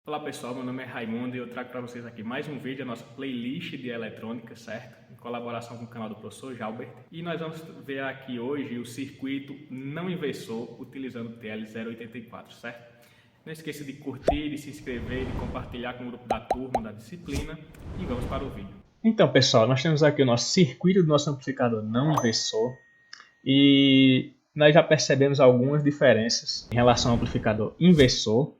Olá pessoal, meu nome é Raimundo e eu trago para vocês aqui mais um vídeo da nossa playlist de eletrônica, certo? Em colaboração com o canal do professor Jalbert. E nós vamos ver aqui hoje o circuito não inversor utilizando o TL084, certo? Não esqueça de curtir, de se inscrever, de compartilhar com o grupo da turma, da disciplina e vamos para o vídeo. Então pessoal, nós temos aqui o nosso circuito do nosso amplificador não inversor e nós já percebemos algumas diferenças em relação ao amplificador inversor.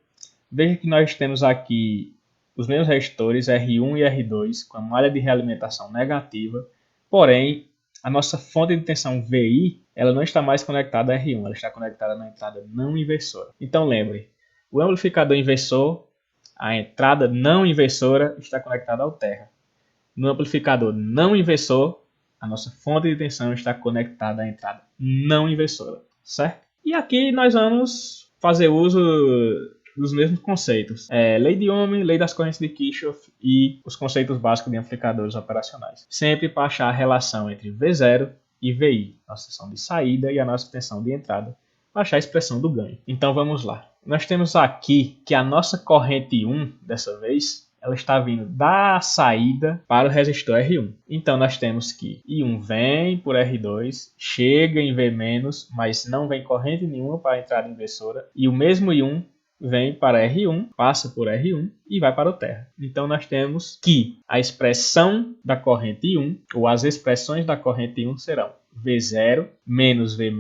Veja que nós temos aqui os mesmos resistores R1 e R2 com a malha de realimentação negativa, porém a nossa fonte de tensão VI ela não está mais conectada a R1, ela está conectada na entrada não inversora. Então lembre, o amplificador inversor, a entrada não inversora está conectada ao terra. No amplificador não inversor, a nossa fonte de tensão está conectada à entrada não inversora, certo? E aqui nós vamos fazer uso dos mesmos conceitos. Lei de Ohm, lei das correntes de Kirchhoff e os conceitos básicos de amplificadores operacionais. Sempre para achar a relação entre V0 e VI, nossa tensão de saída e a nossa tensão de entrada, para achar a expressão do ganho. Então vamos lá. Nós temos aqui que a nossa corrente 1, dessa vez, ela está vindo da saída para o resistor R1. Então nós temos que I1 vem por R2, chega em V-, mas não vem corrente nenhuma para a entrada inversora, e o mesmo I1 vem para R1, passa por R1 e vai para o terra. Então nós temos que a expressão da corrente 1, ou as expressões da corrente 1 serão V0 menos V-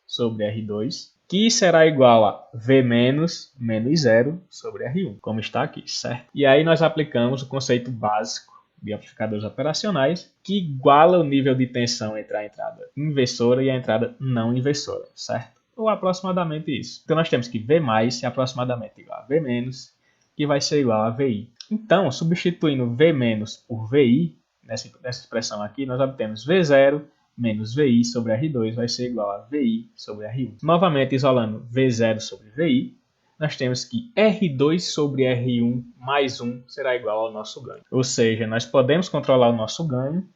sobre R2, que será igual a V- menos 0 sobre R1, como está aqui, certo? E aí nós aplicamos o conceito básico de amplificadores operacionais, que iguala o nível de tensão entre a entrada inversora e a entrada não inversora, certo? Ou aproximadamente isso. Então nós temos que V mais é aproximadamente igual a V-, que vai ser igual a VI. Então, substituindo V- por VI, nessa expressão aqui, nós obtemos V0 menos VI sobre R2 vai ser igual a VI sobre R1. Novamente, isolando V0 sobre VI, nós temos que R2 sobre R1 mais 1 será igual ao nosso ganho. Ou seja, nós podemos controlar o nosso ganho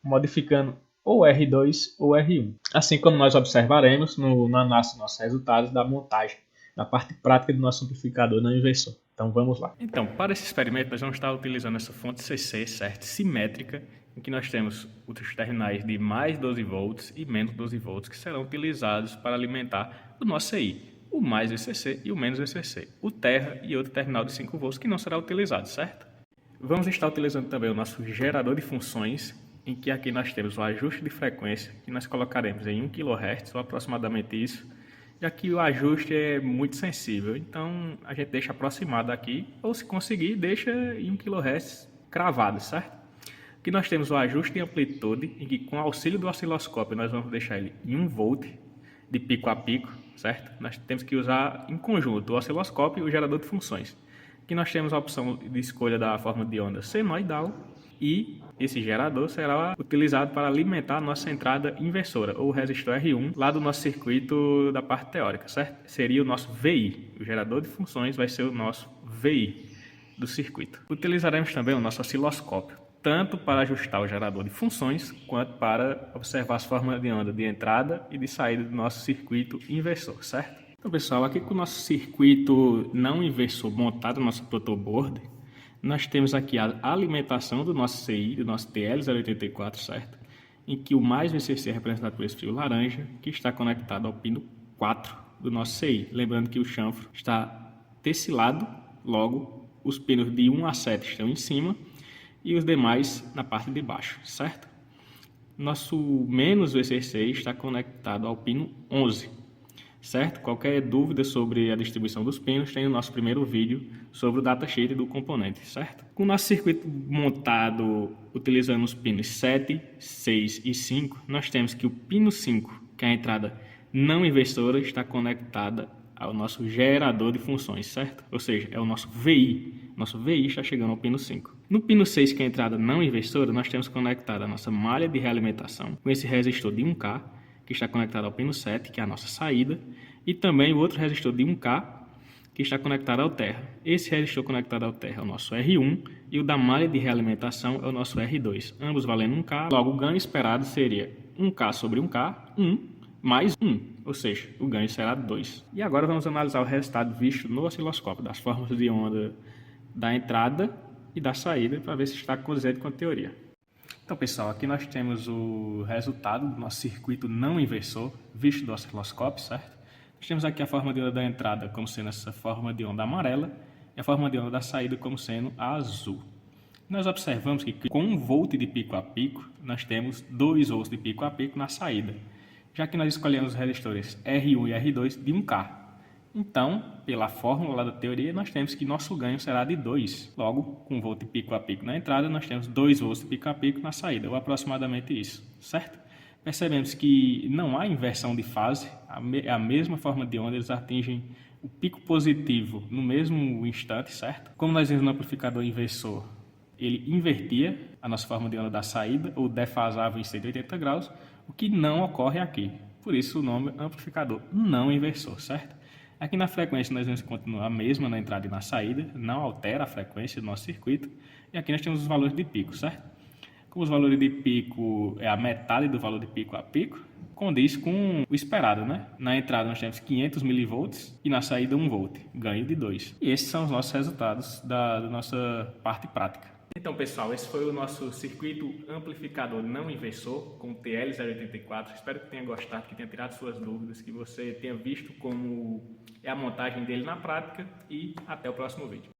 modificando ou R2 ou R1. Assim como nós observaremos no análise dos nossos resultados da montagem, da parte prática do nosso amplificador não inversor. Então vamos lá. Então, para esse experimento nós vamos estar utilizando essa fonte CC, certo? Simétrica, em que nós temos os terminais de mais 12 volts e menos 12 volts que serão utilizados para alimentar o nosso CI. O mais VCC e o menos VCC. O terra e outro terminal de 5 volts que não será utilizado, certo? Vamos estar utilizando também o nosso gerador de funções, em que aqui nós temos o ajuste de frequência, que nós colocaremos em 1 kHz, ou aproximadamente isso. E aqui o ajuste é muito sensível, então a gente deixa aproximado aqui, ou se conseguir, deixa em 1 kHz cravado, certo? Aqui nós temos o ajuste de amplitude, em que com o auxílio do osciloscópio nós vamos deixar ele em 1 volt, de pico a pico, certo? Nós temos que usar em conjunto o osciloscópio e o gerador de funções. Aqui nós temos a opção de escolha da forma de onda senoidal e esse gerador será utilizado para alimentar a nossa entrada inversora, ou resistor R1, lá do nosso circuito da parte teórica, certo? Seria o nosso VI. O gerador de funções vai ser o nosso VI do circuito. Utilizaremos também o nosso osciloscópio, tanto para ajustar o gerador de funções, quanto para observar as formas de onda de entrada e de saída do nosso circuito inversor, certo? Então, pessoal, aqui com o nosso circuito não inversor montado no nosso protoboard, nós temos aqui a alimentação do nosso CI, do nosso TL084, certo? Em que o mais VCC é representado por esse fio laranja, que está conectado ao pino 4 do nosso CI. Lembrando que o chanfro está desse lado, logo os pinos de 1 a 7 estão em cima e os demais na parte de baixo, certo? Nosso menos VCC está conectado ao pino 11, certo? Qualquer dúvida sobre a distribuição dos pinos tem no nosso primeiro vídeo sobre o datasheet do componente, certo? Com o nosso circuito montado utilizando os pinos 7, 6 e 5, nós temos que o pino 5, que é a entrada não inversora, está conectada ao nosso gerador de funções, certo? Ou seja, é o nosso VI. Nosso VI está chegando ao pino 5. No pino 6, que é a entrada não inversora, nós temos conectada a nossa malha de realimentação com esse resistor de 1K, que está conectado ao pino 7, que é a nossa saída, e também o outro resistor de 1K, que está conectado ao terra. Esse resistor conectado ao terra é o nosso R1 e o da malha de realimentação é o nosso R2, ambos valendo 1K. Logo, o ganho esperado seria 1K sobre 1K, 1 mais 1, ou seja, o ganho será 2. E agora vamos analisar o resultado visto no osciloscópio das formas de onda da entrada e da saída para ver se está condizente com a teoria. Então, pessoal, aqui nós temos o resultado do nosso circuito não inversor, visto do osciloscópio, certo? Nós temos aqui a forma de onda da entrada como sendo essa forma de onda amarela e a forma de onda da saída como sendo a azul. Nós observamos que com 1 volt de pico a pico, nós temos 2 volts de pico a pico na saída, já que nós escolhemos os resistores R1 e R2 de 1K. Então, pela fórmula lá da teoria, nós temos que nosso ganho será de 2. Logo, com 1 volt de pico a pico na entrada, nós temos 2 volts de pico a pico na saída, ou aproximadamente isso, certo? Percebemos que não há inversão de fase, a mesma forma de onda, eles atingem o pico positivo no mesmo instante, certo? Como nós vimos no amplificador inversor, ele invertia a nossa forma de onda da saída, ou defasava em 180 graus, o que não ocorre aqui. Por isso o nome é amplificador não inversor, certo? Aqui na frequência nós vamos continuar a mesma na entrada e na saída, não altera a frequência do nosso circuito. E aqui nós temos os valores de pico, certo? Como os valores de pico é a metade do valor de pico a pico, condiz com o esperado, né? Na entrada nós temos 500 mV e na saída 1 volt, ganho de 2. E esses são os nossos resultados da nossa parte prática. Então, pessoal, esse foi o nosso circuito amplificador não inversor com o TL084. Espero que tenha gostado, que tenha tirado suas dúvidas, que você tenha visto como é a montagem dele na prática e até o próximo vídeo.